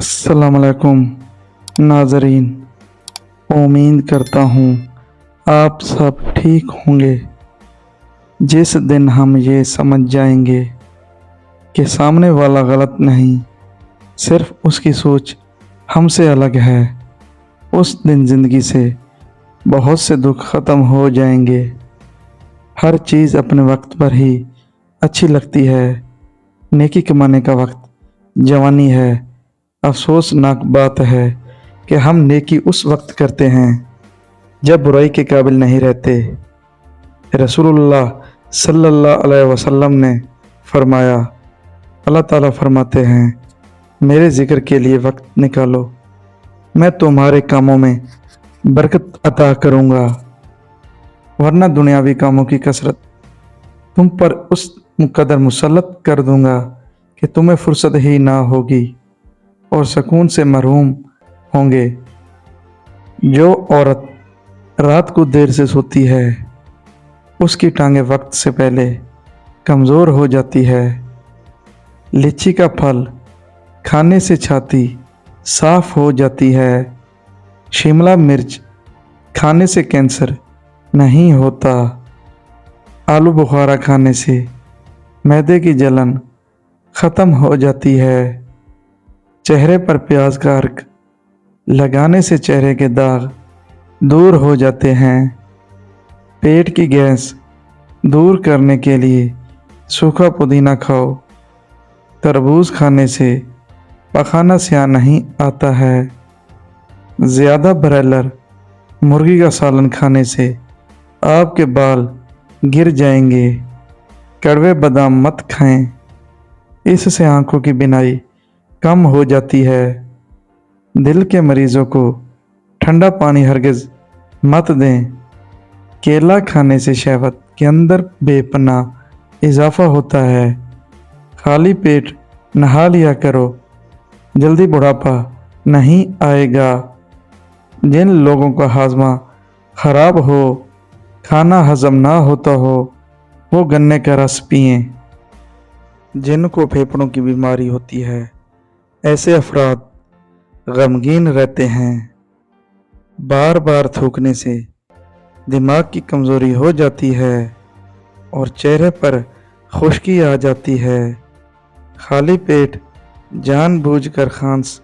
अस्सलाम वालेकुम नाज़रीन। उम्मीद करता हूँ आप सब ठीक होंगे। जिस दिन हम ये समझ जाएंगे कि सामने वाला गलत नहीं, सिर्फ उसकी सोच हमसे अलग है, उस दिन ज़िंदगी से बहुत से दुख ख़त्म हो जाएंगे। हर चीज़ अपने वक्त पर ही अच्छी लगती है। नेकी कमाने का वक्त जवानी है। अफसोसनाक बात है कि हम नेकी उस वक्त करते हैं जब बुराई के काबिल नहीं रहते। रसूलुल्लाह सल्लल्लाहु अलैहि वसल्लम ने फरमाया, अल्लाह ताला फरमाते हैं, मेरे ज़िक्र के लिए वक्त निकालो, मैं तुम्हारे कामों में बरकत अता करूँगा, वरना दुनियावी कामों की कसरत तुम पर उस कदर मुसल्लत कर दूँगा कि तुम्हें फुर्सत ही ना होगी और सुकून से महरूम होंगे। जो औरत रात को देर से सोती है, उसकी टांगें वक्त से पहले कमज़ोर हो जाती है। लीची का फल खाने से छाती साफ हो जाती है। शिमला मिर्च खाने से कैंसर नहीं होता। आलू बुखारा खाने से मैदे की जलन ख़त्म हो जाती है। चेहरे पर प्याज का अर्क लगाने से चेहरे के दाग दूर हो जाते हैं। पेट की गैस दूर करने के लिए सूखा पुदीना खाओ। तरबूज खाने से पखाना स्याह नहीं आता है। ज़्यादा ब्रायलर मुर्गी का सालन खाने से आपके बाल गिर जाएंगे। कड़वे बादाम मत खाएं, इससे आंखों की बीनाई कम हो जाती है। दिल के मरीजों को ठंडा पानी हरगिज़ मत दें। केला खाने से शहवत के अंदर बेपनाह इजाफा होता है। खाली पेट नहा लिया करो, जल्दी बुढ़ापा नहीं आएगा। जिन लोगों का हाजमा ख़राब हो, खाना हजम ना होता हो, वो गन्ने का रस पिएं। जिनको फेफड़ों की बीमारी होती है, ऐसे अफराद गमगीन रहते हैं। बार बार थूकने से दिमाग की कमज़ोरी हो जाती है और चेहरे पर खुश्की आ जाती है। खाली पेट जानबूझकर खांस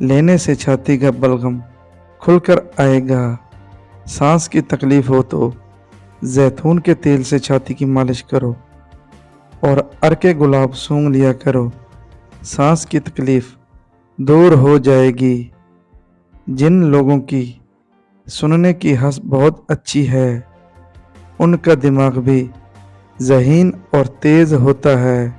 लेने से छाती का बलगम खुलकर आएगा। सांस की तकलीफ़ हो तो जैतून के तेल से छाती की मालिश करो और अर्के गुलाब सूंघ लिया करो, सांस की तकलीफ़ दूर हो जाएगी। जिन लोगों की सुनने की हंस बहुत अच्छी है, उनका दिमाग भी ज़हीन और तेज़ होता है।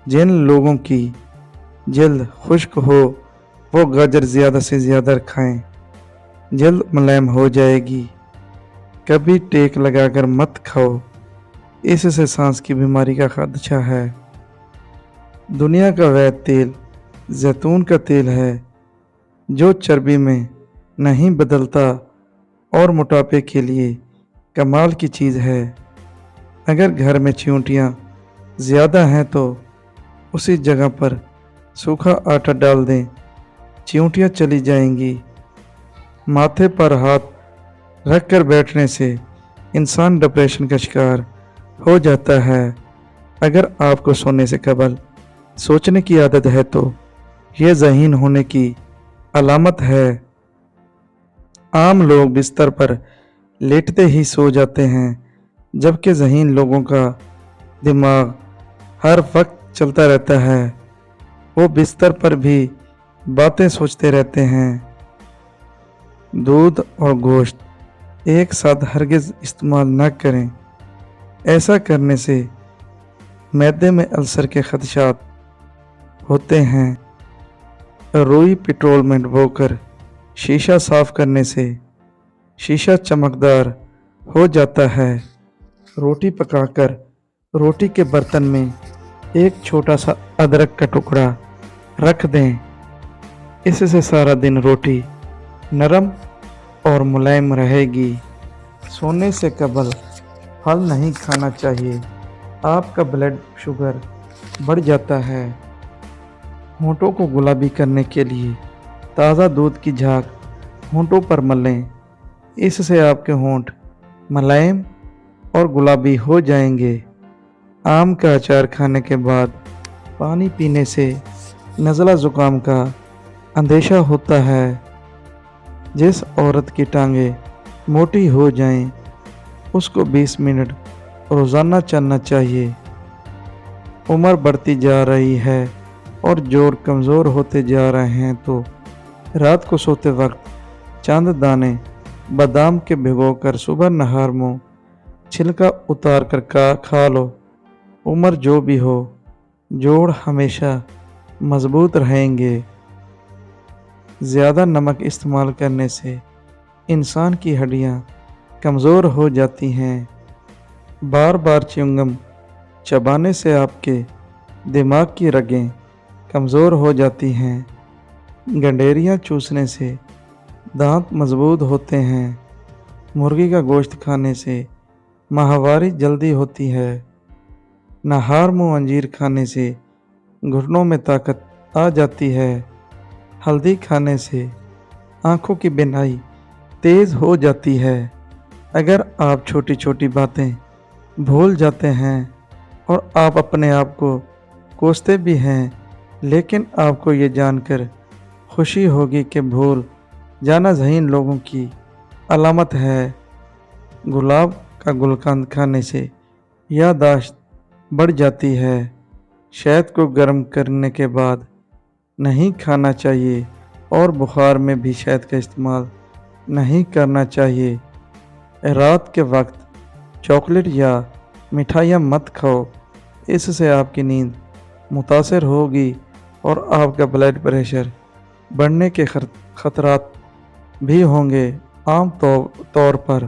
जिन लोगों की जल्द खुश्क हो, वो गाजर ज़्यादा से ज़्यादा खाएं, जल्द मुलायम हो जाएगी। कभी टेक लगाकर मत खाओ, इससे सांस की बीमारी का खदशा है। दुनिया का वैध तेल जैतून का तेल है, जो चर्बी में नहीं बदलता और मोटापे के लिए कमाल की चीज़ है। अगर घर में चींटियाँ ज़्यादा हैं तो उसी जगह पर सूखा आटा डाल दें, चींटियाँ चली जाएंगी। माथे पर हाथ रखकर बैठने से इंसान डिप्रेशन का शिकार हो जाता है। अगर आपको सोने से कबल सोचने की आदत है तो यह ज़हीन होने की अलामत है। आम लोग बिस्तर पर लेटते ही सो जाते हैं, जबकि ज़हीन लोगों का दिमाग हर वक्त चलता रहता है। वो बिस्तर पर भी बातें सोचते रहते हैं। दूध और गोश्त एक साथ हरगिज़ इस्तेमाल न करें। ऐसा करने से मैदे में अल्सर के खदशात होते हैं। रुई पेट्रोल में डुबोकर शीशा साफ करने से शीशा चमकदार हो जाता है। रोटी पकाकर रोटी के बर्तन में एक छोटा सा अदरक का टुकड़ा रख दें, इससे सारा दिन रोटी नरम और मुलायम रहेगी। सोने से कबल फल नहीं खाना चाहिए, आपका ब्लड शुगर बढ़ जाता है। ہونٹوں کو گلابی کرنے کے لیے تازہ دودھ کی جھاگ ہونٹوں پر ملیں۔ اس سے آپ کے ہونٹ ملائم اور گلابی ہو جائیں گے۔ آم کا اچار کھانے کے بعد پانی پینے سے نزلہ زکام کا اندیشہ ہوتا ہے۔ جس عورت کی ٹانگیں موٹی ہو جائیں اس کو 20 منٹ روزانہ چلنا چاہیے۔ عمر بڑھتی جا رہی ہے اور جوڑ کمزور ہوتے جا رہے ہیں تو رات کو سوتے وقت چند دانے بادام کے بھگو کر صبح نہار منہ چھلکا اتار کر کھا لو۔ عمر جو بھی ہو جوڑ ہمیشہ مضبوط رہیں گے۔ زیادہ نمک استعمال کرنے سے انسان کی ہڈیاں کمزور ہو جاتی ہیں۔ بار بار چیونگم چبانے سے آپ کے دماغ کی رگیں کمزور ہو جاتی ہیں۔ گنڈیریاں چوسنے سے دانت مضبوط ہوتے ہیں۔ مرغی کا گوشت کھانے سے ماہواری جلدی ہوتی ہے۔ نہار منہ انجیر کھانے سے گھٹنوں میں طاقت آ جاتی ہے۔ ہلدی کھانے سے آنکھوں کی بینائی تیز ہو جاتی ہے۔ اگر آپ چھوٹی چھوٹی باتیں بھول جاتے ہیں اور آپ اپنے آپ کو کوستے بھی ہیں، لیکن آپ کو یہ جان کر خوشی ہوگی کہ بھول جانا ذہین لوگوں کی علامت ہے۔ گلاب کا گلقند کھانے سے یادداشت بڑھ جاتی ہے۔ شہد کو گرم کرنے کے بعد نہیں کھانا چاہیے اور بخار میں بھی شہد کا استعمال نہیں کرنا چاہیے۔ رات کے وقت چاکلیٹ یا مٹھائیاں مت کھاؤ، اس سے آپ کی نیند متاثر ہوگی اور آپ کا بلڈ پریشر بڑھنے کے خطرات بھی ہوں گے۔ عام طور پر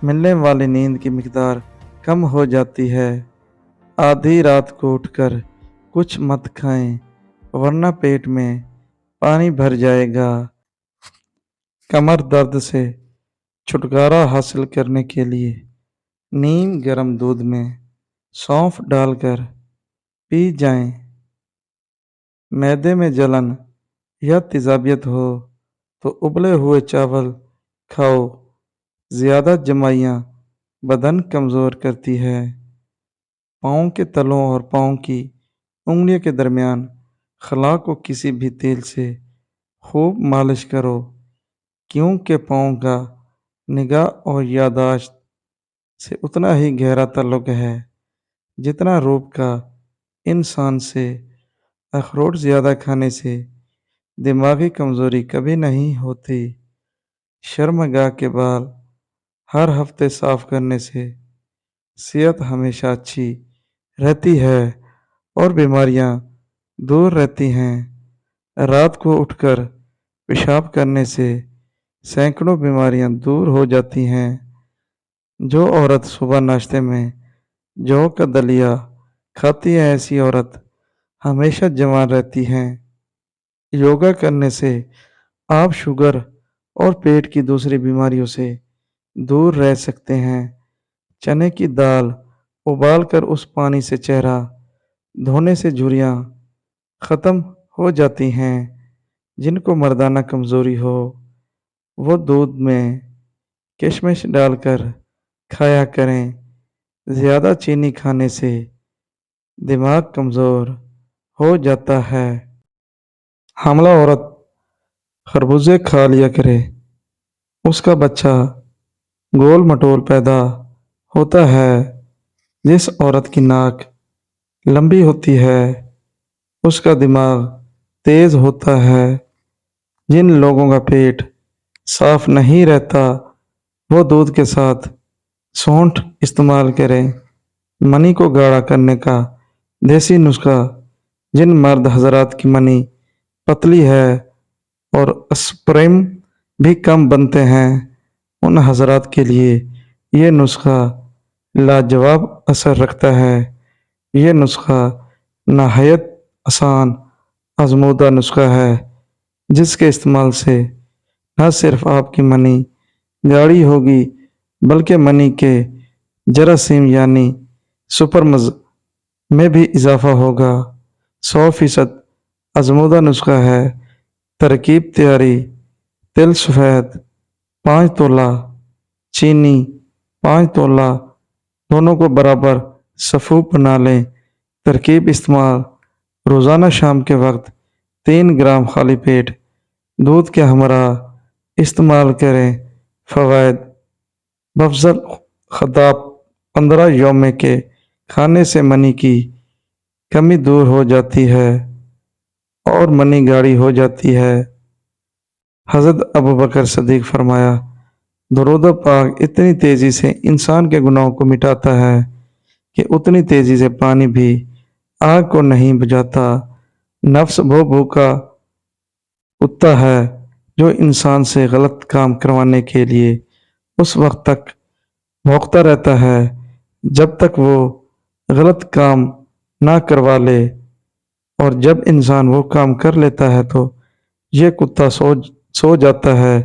ملنے والی نیند کی مقدار کم ہو جاتی ہے۔ آدھی رات کو اٹھ کر کچھ مت کھائیں ورنہ پیٹ میں پانی بھر جائے گا۔ کمر درد سے چھٹکارا حاصل کرنے کے لیے نیم گرم دودھ میں سونف ڈال کر پی جائیں۔ معدے میں جلن یا تیزابیت ہو تو ابلے ہوئے چاول کھاؤ۔ زیادہ جمائیاں بدن کمزور کرتی ہے۔ پاؤں کے تلوں اور پاؤں کی انگلیوں کے درمیان خلا کو کسی بھی تیل سے خوب مالش کرو، کیونکہ پاؤں کا نگاہ اور یادداشت سے اتنا ہی گہرا تعلق ہے جتنا روح کا۔ انسان سے اخروٹ زیادہ کھانے سے دماغی کمزوری کبھی نہیں ہوتی۔ شرمگاہ کے بال ہر ہفتے صاف کرنے سے صحت ہمیشہ اچھی رہتی ہے اور بیماریاں دور رہتی ہیں۔ رات کو اٹھ کر پیشاب کرنے سے سینکڑوں بیماریاں دور ہو جاتی ہیں۔ جو عورت صبح ناشتے میں جو کا دلیا کھاتی ہے ایسی عورت ہمیشہ جوان رہتی ہیں۔ یوگا کرنے سے آپ شوگر اور پیٹ کی دوسری بیماریوں سے دور رہ سکتے ہیں۔ چنے کی دال ابال کر اس پانی سے چہرہ دھونے سے جھریاں ختم ہو جاتی ہیں۔ جن کو مردانہ کمزوری ہو وہ دودھ میں کشمش ڈال کر کھایا کریں۔ زیادہ چینی کھانے سے دماغ کمزور ہو جاتا ہے۔ حاملہ عورت خربوزے کھا لیا کرے، اس کا بچہ گول مٹول پیدا ہوتا ہے۔ جس عورت کی ناک لمبی ہوتی ہے اس کا دماغ تیز ہوتا ہے۔ جن لوگوں کا پیٹ صاف نہیں رہتا وہ دودھ کے ساتھ سونٹھ استعمال کریں۔ منی کو گاڑھا کرنے کا دیسی نسخہ۔ جن مرد حضرات کی منی پتلی ہے اور اسپرم بھی کم بنتے ہیں ان حضرات کے لیے یہ نسخہ لاجواب اثر رکھتا ہے۔ یہ نسخہ نہایت آسان آزمودہ نسخہ ہے جس کے استعمال سے نہ صرف آپ کی منی گاڑھی ہوگی بلکہ منی کے جراثیم یعنی سپرمز میں بھی اضافہ ہوگا۔ 100% आजमूदा नुस्खा है। तरकीब तैयारी: तिल सफ़ेद 5 तोला, चीनी 5 तोला, दोनों को बराबर सफ़ूफ बना लें। तरकीब इस्तेमाल: रोज़ाना शाम के वक्त 3 ग्राम खाली पेट दूध के हमरा इस्तेमाल करें। फ़वाइद: बफज़ल ख़दाब 15 यौम के खाने से मनी की कमी दूर हो जाती है और मनी गाढ़ी हो जाती है। हज़रत अबू बकर सदीक फरमाया, दरूद पाक इतनी तेज़ी से इंसान के गुनाहों को मिटाता है कि उतनी तेज़ी से पानी भी आग को नहीं बुझाता। नफ्स वो भूखा कुत्ता है जो इंसान से गलत काम करवाने के लिए उस वक्त तक भौंकता रहता है जब तक वो गलत काम ना करवा ले, और जब इंसान वो काम कर लेता है तो ये कुत्ता सो जाता है,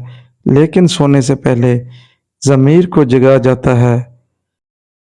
लेकिन सोने से पहले ज़मीर को जगा जाता है।